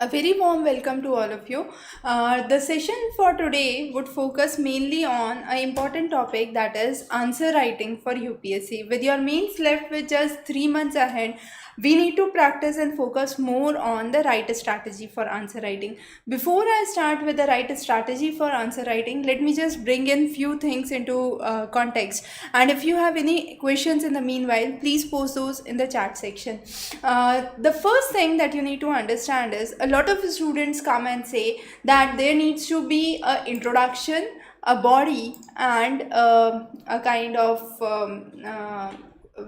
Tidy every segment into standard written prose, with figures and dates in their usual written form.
A very warm welcome to all of you. The session for today would focus mainly on an important topic, that is answer writing for UPSC. With your mains left with just 3 months ahead, we need to practice and focus more on the right strategy for answer writing. Before I start with the right strategy for answer writing, let me just bring in few things into context. And if you have any questions in the meanwhile, please post those in the chat section. The first thing that you need to understand is a lot of students come and say that there needs to be an introduction, a body, and a kind of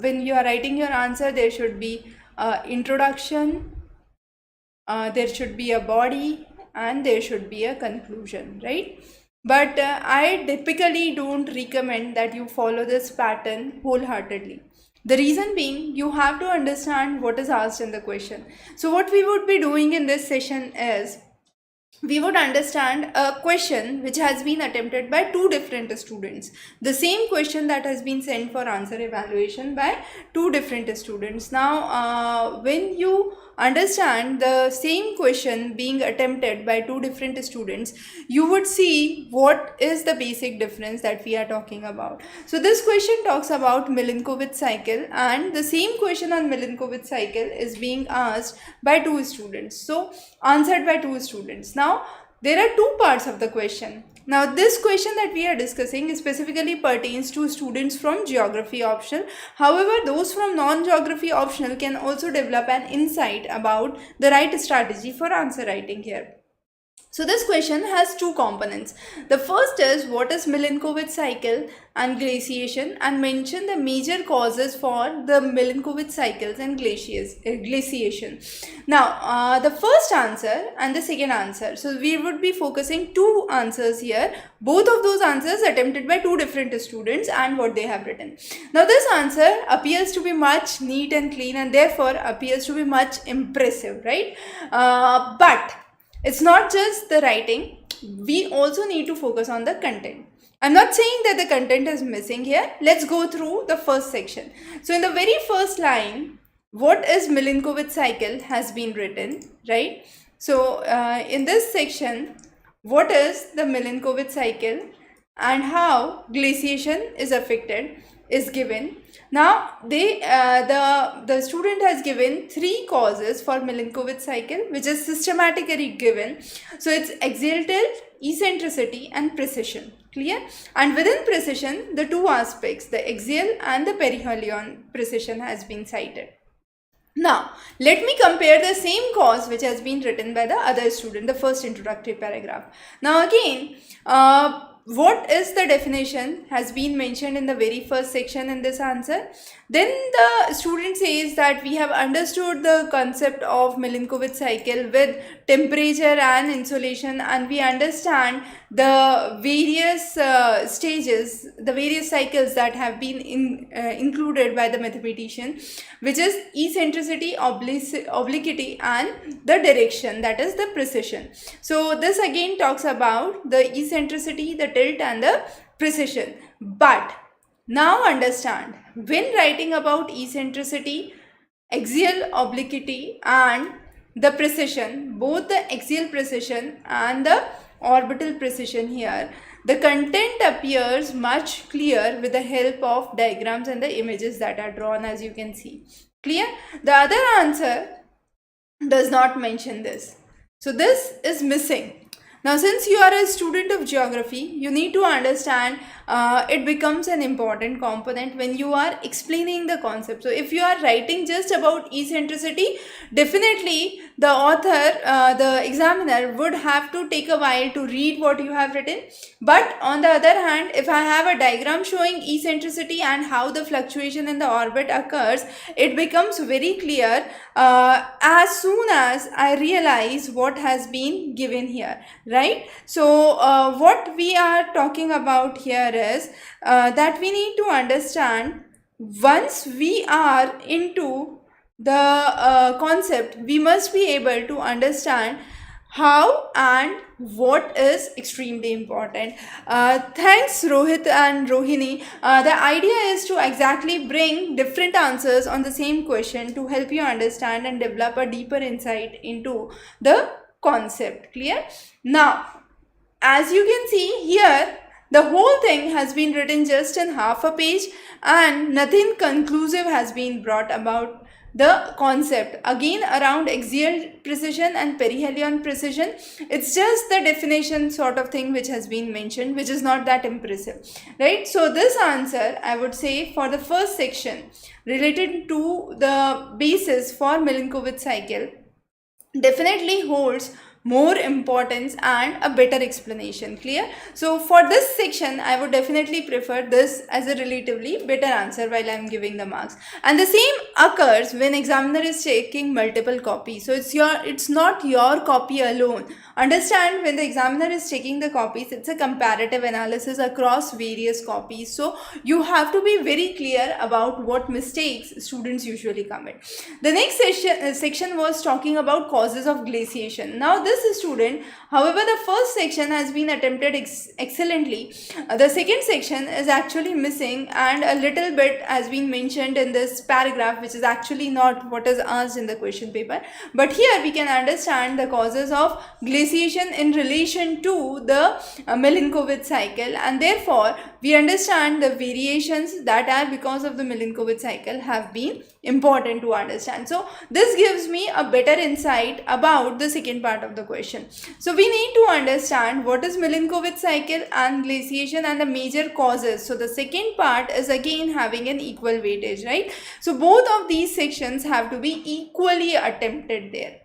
when you are writing your answer, there should be introduction, there should be a body, and there should be a conclusion, right? But I typically don't recommend that you follow this pattern wholeheartedly. The reason being, you have to understand what is asked in the question. So what we would be doing in this session is, we would understand a question which has been attempted by two different students. The same question that has been sent for answer evaluation by two different students. Now, when you understand the same question being attempted by two different students, you would see what is the basic difference that we are talking about. So this question talks about Melinkovic cycle, and the same question on Melinkovic cycle is being asked by two students. So answered by two students. Now there are two parts of the question. Now this question that we are discussing specifically pertains to students from geography optional. However, those from non-geography optional can also develop an insight about the right strategy for answer writing here. So this question has two components. The first is, what is Melinkovic cycle and glaciation, and mention the major causes for the Melinkovic cycles and glaciation. Now the first answer and the second answer. So we would be focusing two answers here. Both of those answers attempted by two different students and what they have written. Now this answer appears to be much neat and clean, and therefore appears to be much impressive, right? But it's not just the writing, we also need to focus on the content. I'm not saying that the content is missing here. Let's go through the first section. So in the very first line, what is Melinkovic cycle has been written, right? So in this section, what is the Melinkovic cycle and how glaciation is affected is given. Now the student has given three causes for Melinkovic cycle, which is systematically given. So it's axial tilt, eccentricity, and precision. Clear? And within precision, the two aspects, the axial and the perihelion precision, has been cited. Now, let me compare the same cause which has been written by the other student, the first introductory paragraph. Now again, what is the definition has been mentioned in the very first section in this answer. Then the student says that we have understood the concept of Melinkovic cycle with temperature and insolation, and we understand the various stages, the various cycles that have been included by the mathematician, which is eccentricity, obliquity, and the direction, that is the precision. So this again talks about the eccentricity, the tilt, and the precision. But now understand, when writing about eccentricity, axial obliquity, and the precision, both the axial precision and the orbital precision here, the content appears much clear with the help of diagrams and the images that are drawn, as you can see. Clear? The other answer does not mention this. So this is missing. Now since you are a student of geography, you need to understand it becomes an important component when you are explaining the concept. So if you are writing just about eccentricity, definitely the author, the examiner would have to take a while to read what you have written. But on the other hand, if I have a diagram showing eccentricity and how the fluctuation in the orbit occurs, it becomes very clear as soon as I realize what has been given here, right? So what we are talking about here is that we need to understand, once we are into the concept, we must be able to understand how and what is extremely important. Thanks Rohit and Rohini. The idea is to exactly bring different answers on the same question to help you understand and develop a deeper insight into the concept. Clear? Now, as you can see here, the whole thing has been written just in half a page and nothing conclusive has been brought about the concept. Again, around axial precision and perihelion precision, it's just the definition sort of thing which has been mentioned, which is not that impressive, right? So this answer, I would say, for the first section related to the basis for Melinkovic cycle definitely holds more importance and a better explanation. Clear? So for this section, I would definitely prefer this as a relatively better answer while I am giving the marks. And the same occurs when examiner is taking multiple copies. So it's not your copy alone. Understand, when the examiner is taking the copies, it's a comparative analysis across various copies. So you have to be very clear about what mistakes students usually commit. The next section was talking about causes of glaciation. Now this student, however, the first section has been attempted excellently. The second section is actually missing and a little bit has been mentioned in this paragraph, which is actually not what is asked in the question paper. But here we can understand the causes of glaciation in relation to the Melinkovic cycle, and therefore we understand the variations that are because of the Melinkovic cycle have been important to understand. So this gives me a better insight about the second part of the question. So we need to understand what is Melinkovic cycle and glaciation and the major causes. So the second part is again having an equal weightage, right? So both of these sections have to be equally attempted there.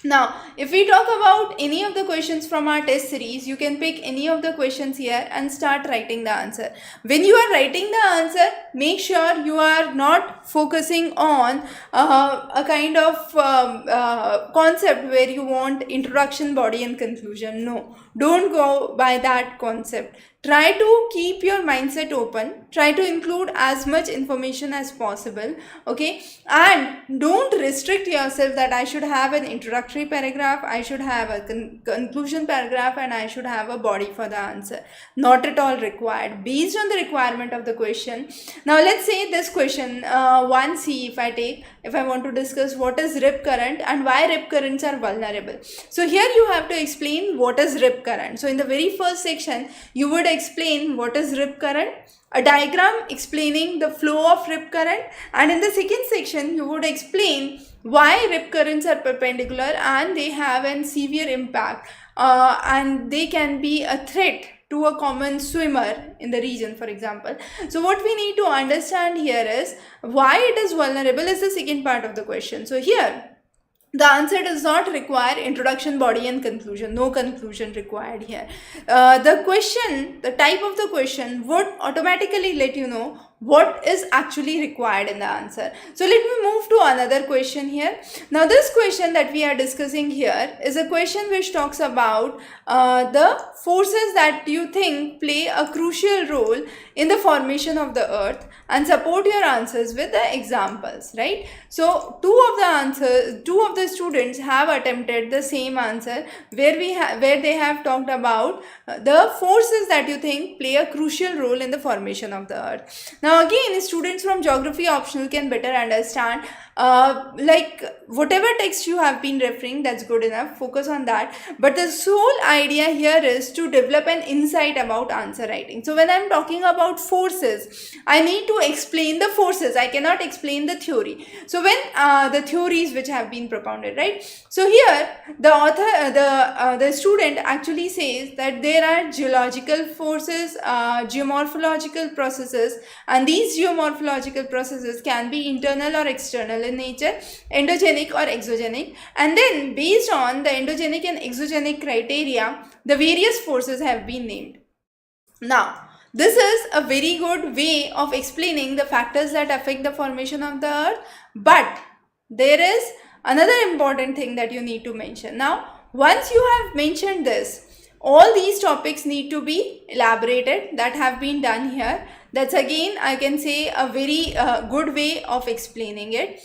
Now, if we talk about any of the questions from our test series, you can pick any of the questions here and start writing the answer. When you are writing the answer, make sure you are not focusing on a kind of concept where you want introduction, body and conclusion. No, don't go by that concept. Try to keep your mindset open. Try to include as much information as possible. Okay, and don't restrict yourself that I should have an introductory paragraph, I should have a conclusion paragraph, and I should have a body for the answer. Not at all required, based on the requirement of the question. Now let's say this question 1C, if I want to discuss what is rip current and why rip currents are vulnerable. So here you have to explain what is rip current. So in the very first section, you would explain what is rip current, a diagram explaining the flow of rip current, and in the second section you would explain why rip currents are perpendicular and they have a severe impact and they can be a threat to a common swimmer in the region, for example. So what we need to understand here is why it is vulnerable is the second part of the question. So here the answer does not require introduction, body and conclusion. No conclusion required here. The question, the type of the question would automatically let you know what is actually required in the answer. So let me move to another question here. Now this question that we are discussing here is a question which talks about the forces that you think play a crucial role in the formation of the earth, and support your answers with the examples, right? So two of the students have attempted the same answer where they have talked about the forces that you think play a crucial role in the formation of the earth. Now again, students from geography optional can better understand like whatever text you have been referring, that's good enough, focus on that. But the sole idea here is to develop an insight about answer writing. So when I'm talking about forces, I need to explain the forces, I cannot explain the theory. So when the theories which have been propounded, right? So here the author, the student actually says that there are geological forces, geomorphological processes, and these geomorphological processes can be internal or external in nature, endogenic or exogenic, and then based on the endogenic and exogenic criteria, the various forces have been named. Now this is a very good way of explaining the factors that affect the formation of the earth, but there is another important thing that you need to mention. Now once you have mentioned this, all these topics need to be elaborated, that have been done here. That's again, I can say, a very good way of explaining it,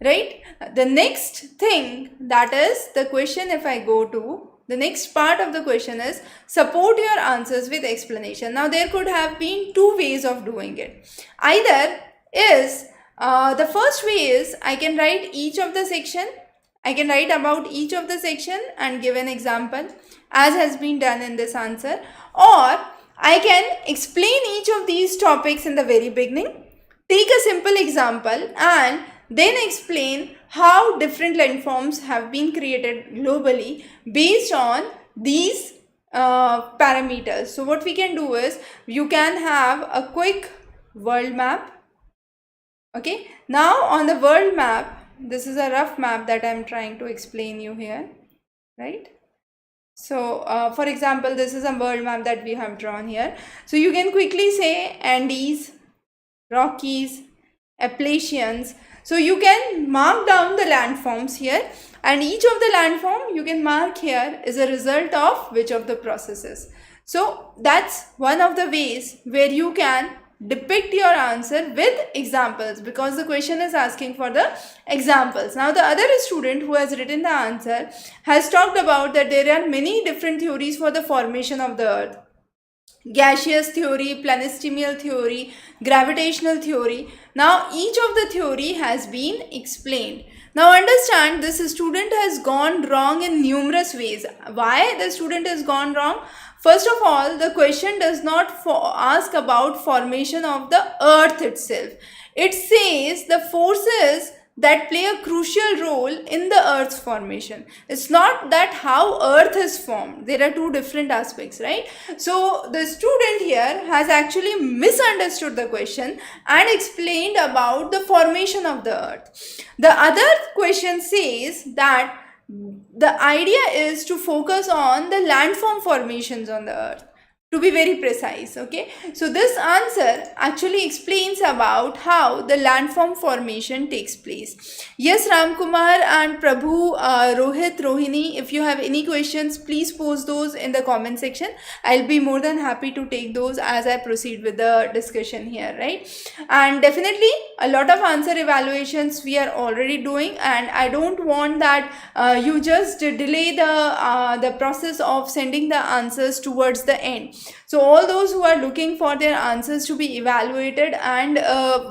right? The next thing, that is the question, if I go to the next part of the question, is support your answers with explanation. Now there could have been two ways of doing it. Either is the first way is I can write each of the section I can write about each of the section and give an example as has been done in this answer, or I can explain each of these topics in the very beginning, take a simple example and then explain how different landforms have been created globally based on these parameters. So what we can do is, you can have a quick world map. Okay, now on the world map, this is a rough map that I am trying to explain you here, right? So for example, this is a world map that we have drawn here. So you can quickly say Andes, Rockies, Appalachians. So you can mark down the landforms here, and each of the landform you can mark here is a result of which of the processes. So that's one of the ways where you can depict your answer with examples, because the question is asking for the examples. Now the other student who has written the answer has talked about that there are many different theories for the formation of the earth. Gaseous theory, planetesimal theory, gravitational theory. Now each of the theory has been explained. Now understand, this student has gone wrong in numerous ways. Why the student has gone wrong? First of all, the question does not ask about formation of the earth itself. It says the forces that play a crucial role in the earth's formation. It's not that how earth is formed. There are two different aspects, right? So the student here has actually misunderstood the question and explained about the formation of the earth. The other question says that the idea is to focus on the landform formations on the earth, to be very precise. Okay, so this answer actually explains about how the landform formation takes place. Yes, Ramkumar and Prabhu, Rohit, Rohini, if you have any questions, please post those in the comment section. I'll be more than happy to take those as I proceed with the discussion here, right? And definitely a lot of answer evaluations we are already doing, and I don't want that you just delay the process of sending the answers towards the end. So all those who are looking for their answers to be evaluated and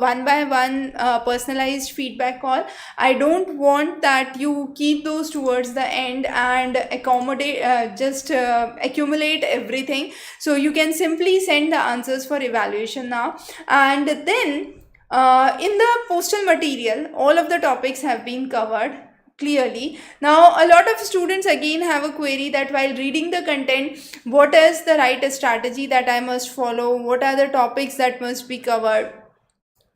one by one personalized feedback call, I don't want that you keep those towards the end and accommodate accumulate everything. So you can simply send the answers for evaluation now, and then in the postal material all of the topics have been covered clearly. Now a lot of students again have a query that while reading the content, what is the right strategy that I must follow, what are the topics that must be covered.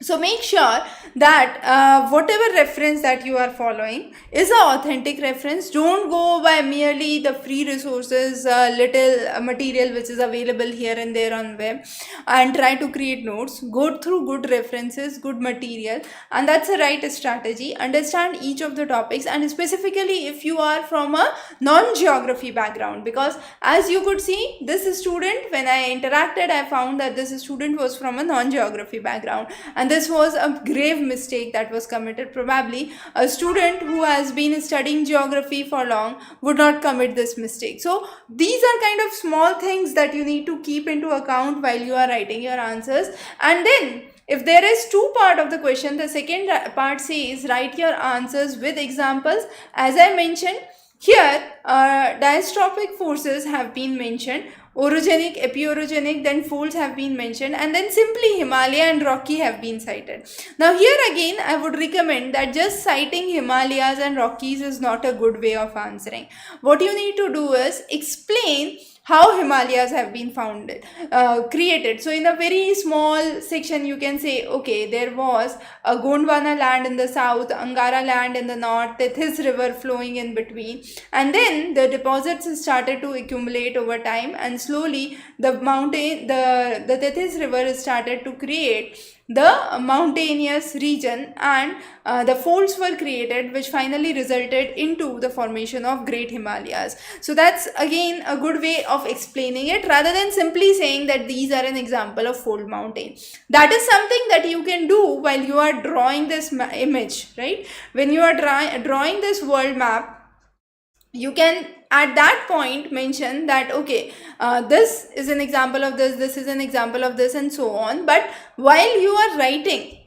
So make sure that whatever reference that you are following is an authentic reference. Don't go by merely the free resources, little material which is available here and there on web and try to create notes. Go through good references, good material, and that's the right strategy. Understand each of the topics, and specifically if you are from a non-geography background, because as you could see, this student, when I interacted, I found that this student was from a non-geography background, and this was a grave mistake that was committed. Probably a student who has been studying geography for long would not commit this mistake. So these are kind of small things that you need to keep into account while you are writing your answers. And then if there is two part of the question, the second part says write your answers with examples. As I mentioned here, diastrophic forces have been mentioned, orogenic, epiorogenic, then folds have been mentioned, and then simply Himalaya and Rocky have been cited. Now here again I would recommend that just citing Himalayas and Rockies is not a good way of answering. What you need to do is explain how Himalayas have been created. So in a very small section you can say, okay, there was a Gondwana land in the south, Angara land in the north, Tethys river flowing in between, and then the deposits started to accumulate over time, and slowly the Tethys river started to create the mountainous region, and the folds were created, which finally resulted into the formation of Great Himalayas. So that's again a good way of explaining it, rather than simply saying that these are an example of fold mountain. That is something that you can do while you are drawing this image, right? When you are drawing this world map, you can at that point mention that, okay, this is an example of this is an example of this, and so on. But while you are writing,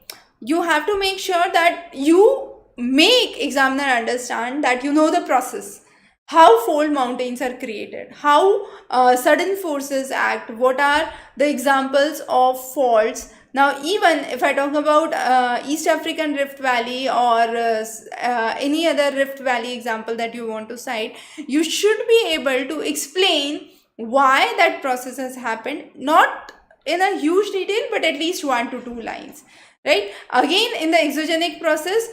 you have to make sure that you make examiner understand that you know the process, how fold mountains are created, how sudden forces act, what are the examples of faults. Now, even if I talk about East African Rift Valley or any other Rift Valley example that you want to cite, you should be able to explain why that process has happened, not in a huge detail, but at least 1 to 2 lines, right? Again, in the exogenic process,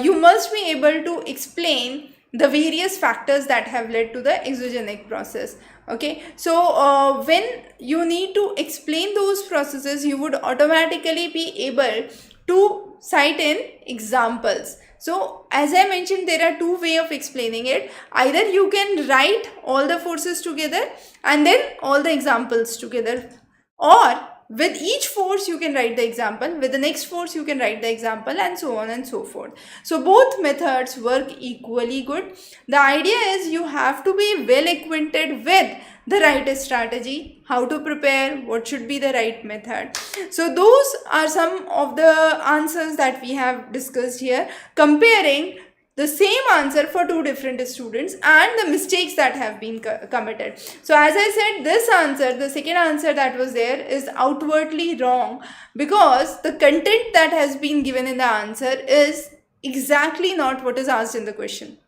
you must be able to explain the various factors that have led to the exogenic process. Okay, so when you need to explain those processes, you would automatically be able to cite in examples. So as I mentioned, there are two ways of explaining it. Either you can write all the forces together and then all the examples together, or with each force you can write the example, with the next force you can write the example, and so on and so forth. So both methods work equally good. The idea is you have to be well acquainted with the right strategy, how to prepare, what should be the right method. So those are some of the answers that we have discussed here, comparing the same answer for two different students and the mistakes that have been committed. So as I said, this answer, the second answer that was there, is outwardly wrong, because the content that has been given in the answer is exactly not what is asked in the question.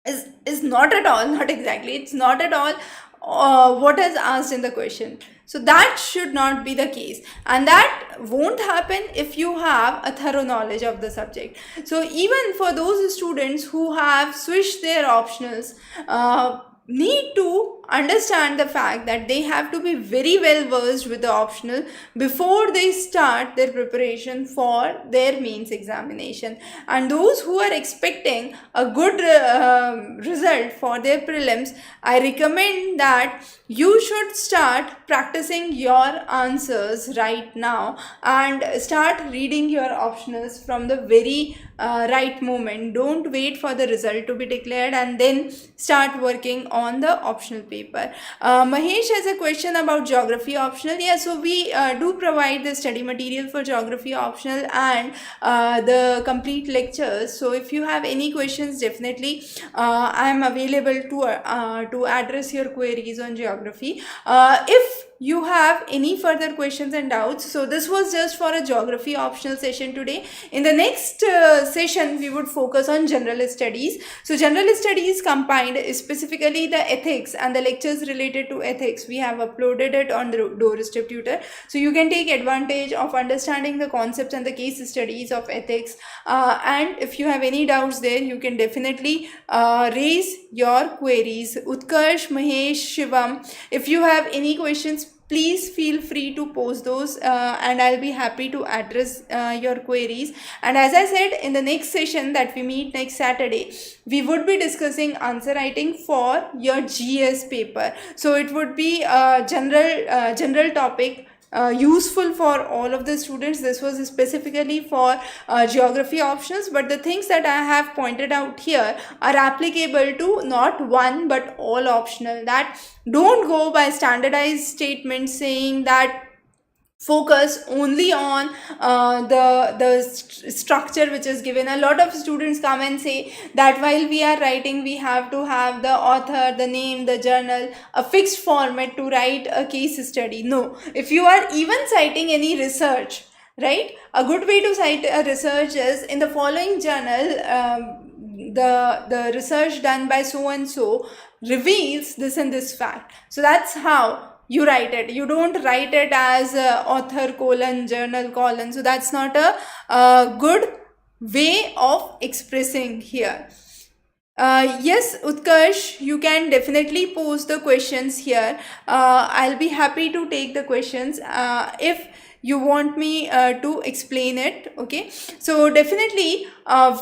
Is not at all, not exactly, it's not at all what is asked in the question. So that should not be the case, and that won't happen if you have a thorough knowledge of the subject. So even for those students who have switched their optionals, need to understand the fact that they have to be very well versed with the optional before they start their preparation for their mains examination. And those who are expecting a good result for their prelims, I recommend that you should start practicing your answers right now and start reading your optionals from the very right moment. Don't wait for the result to be declared and then start working on the optional paper. Mahesh has a question about geography optional. Yeah, so we do provide the study material for geography optional and the complete lectures. So if you have any questions, definitely I am available to address your queries on geography. If you have any further questions and doubts, so this was just for a geography optional session today. In the next session, we would focus on general studies. So general studies combined specifically the ethics and the lectures related to ethics. We have uploaded it on the doorstep tutor, so you can take advantage of understanding the concepts and the case studies of ethics. And if you have any doubts there, you can definitely raise your queries. Utkarsh, Mahesh, Shivam, if you have any questions, please feel free to post those and I'll be happy to address your queries. And as I said, in the next session that we meet next Saturday, we would be discussing answer writing for your GS paper. So it would be a general topic, useful for all of the students. This was specifically for geography options, but the things that I have pointed out here are applicable to not one but all optional. That don't go by standardized statements saying that focus only on the structure which is given. A lot of students come and say that while we are writing, we have to have the author, the name, the journal, a fixed format to write a case study. No, if you are even citing any research, right, a good way to cite a research is in the following journal, the research done by so and so reveals this and this fact. So that's how you write it. You don't write it as author colon journal colon. So that's not a good way of expressing here. Yes, Utkarsh, you can definitely post the questions here. I'll be happy to take the questions if you want me to explain it. Okay, so definitely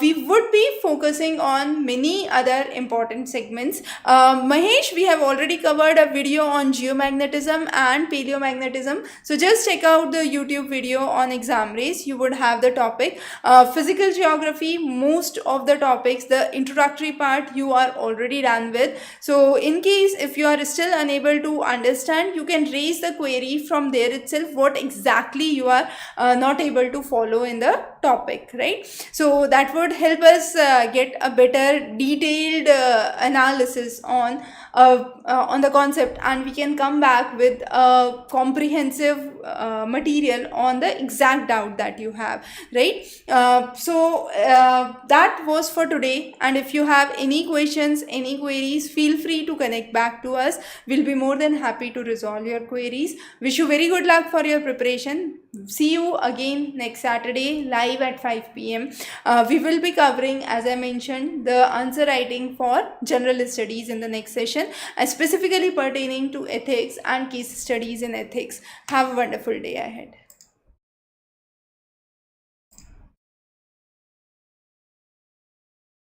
we would be focusing on many other important segments. Mahesh, we have already covered a video on geomagnetism and paleomagnetism, so just check out the YouTube video on Examrace. You would have the topic. Physical geography, most of the topics, the introductory part you are already done with. So in case if you are still unable to understand, you can raise the query from there itself, what exactly exactly you are not able to follow in the topic, right? So that would help us get a better detailed analysis on the concept, and we can come back with a comprehensive material on the exact doubt that you have, right? That was for today, and if you have any questions, any queries, feel free to connect back to us. We'll be more than happy to resolve your queries. Wish you very good luck for your preparation. See you again next Saturday live at 5 p.m. We will be covering, as I mentioned, the answer writing for general studies in the next session, specifically pertaining to ethics and case studies in ethics. Have a wonderful day ahead.